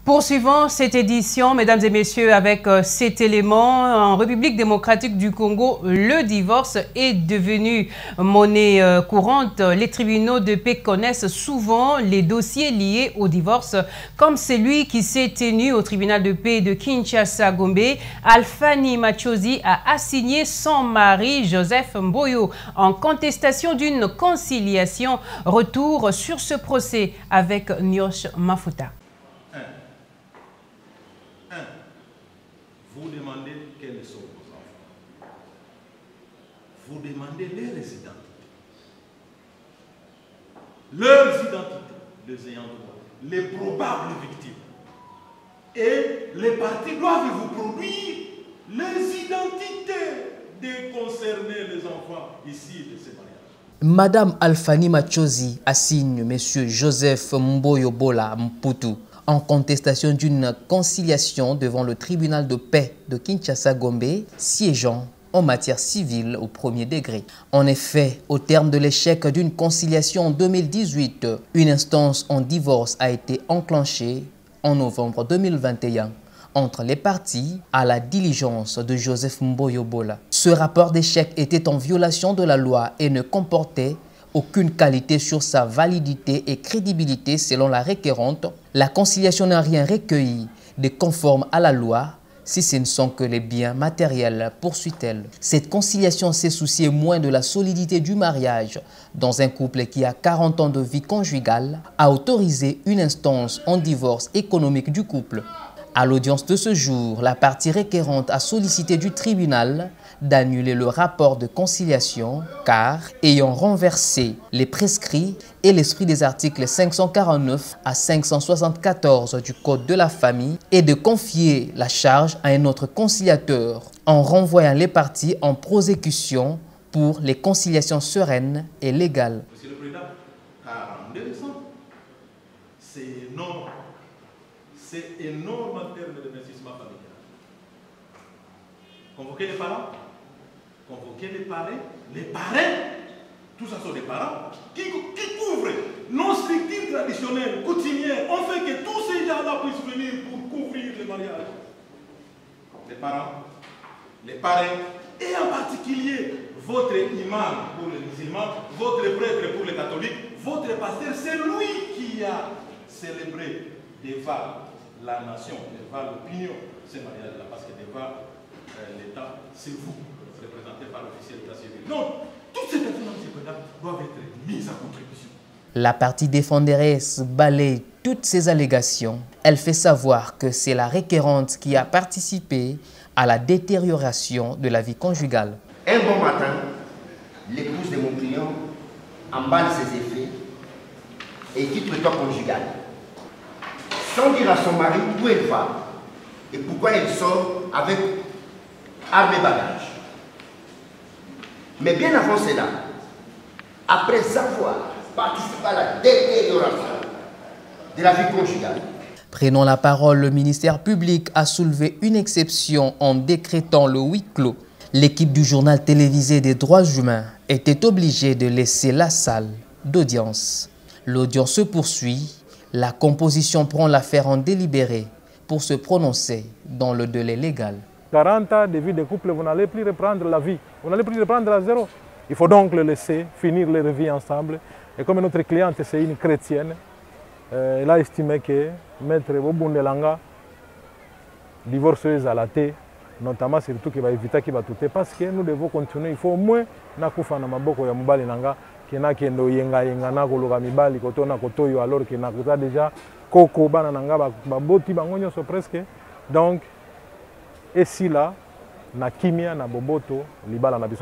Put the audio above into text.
Poursuivons cette édition, mesdames et messieurs, avec cet élément. En République démocratique du Congo, le divorce est devenu monnaie courante. Les tribunaux de paix connaissent souvent les dossiers liés au divorce, comme celui qui s'est tenu au tribunal de paix de Kinshasa-Gombe. Alfani Machozi a assigné son mari, Joseph Mboyo, en contestation d'une conciliation. Retour sur ce procès avec Nyosh Mafuta. Vous demandez quels sont vos enfants. Vous demandez leurs identités, les ayants droit, les probables victimes. Et les parties doivent vous produire les identités des concernés, les enfants ici de ces mariages. Madame Alfani Machozi assigne Monsieur Joseph Mboyo Bola Mputu en contestation d'une conciliation devant le tribunal de paix de Kinshasa-Gombe, siégeant en matière civile au premier degré. En effet, au terme de l'échec d'une conciliation en 2018, une instance en divorce a été enclenchée en novembre 2021 entre les parties à la diligence de Joseph Mboyo Bola. Ce rapport d'échec était en violation de la loi et ne comportait aucune qualité sur sa validité et crédibilité selon la requérante. La conciliation n'a rien recueilli de conforme à la loi si ce ne sont que les biens matériels, poursuit-elle. Cette conciliation s'est souciée moins de la solidité du mariage dans un couple qui a 40 ans de vie conjugale, a autorisé une instance en divorce économique du couple. À l'audience de ce jour, la partie requérante a sollicité du tribunal d'annuler le rapport de conciliation car, ayant renversé les prescrits et l'esprit des articles 549 à 574 du Code de la famille, et de confier la charge à un autre conciliateur en renvoyant les parties en prosécution pour les conciliations sereines et légales. Monsieur le Président, 42 décembre, c'est énorme en termes d'investissement familial. Convoquer les parents, convoquer les parrains, tout ça sont des parents qui couvrent nos structures traditionnelles, coutumières, on fait que tous ces gens-là puissent venir pour couvrir le mariage. Les parents, les parrains, et en particulier votre imam pour les musulmans, votre prêtre pour les catholiques, votre pasteur, c'est lui qui a célébré devant la nation, devant l'opinion, ces mariages-là, parce que devant l'État, c'est vous, représenté par l'officier de l'état civil. Donc, toutes ces personnes doivent être mises à contribution. La partie défenderesse balaye toutes ces allégations. Elle fait savoir que c'est la requérante qui a participé à la détérioration de la vie conjugale. Un bon matin, l'épouse de mon client emballe ses effets et quitte le temps conjugal, sans dire à son mari où elle va et pourquoi elle sort avec armes et bagages. Mais bien avant cela, après avoir participé à la détérioration de la vie conjugale, prenant la parole, le ministère public a soulevé une exception en décrétant le huis clos. L'équipe du journal télévisé des droits humains était obligée de laisser la salle d'audience. L'audience se poursuit. La composition prend l'affaire en délibéré pour se prononcer dans le délai légal. 40 ans de vie de couple, vous n'allez plus reprendre la vie, vous n'allez plus reprendre à zéro. Il faut donc le laisser finir leur vie ensemble. Et comme notre cliente c'est une chrétienne, elle a estimé que Maître Bobundelanga, divorceuse à la thé, notamment surtout qui va éviter qu'il va tout parce que nous devons continuer. Il faut au moins nakufa na maboko ya mobali nanga kena kendo yenga na kologa mibali kotona kotoyo alors que nakuta déjà koko bana nanga baboti bango nyonso presque. Donc et si là na kimia na boboto libala na biso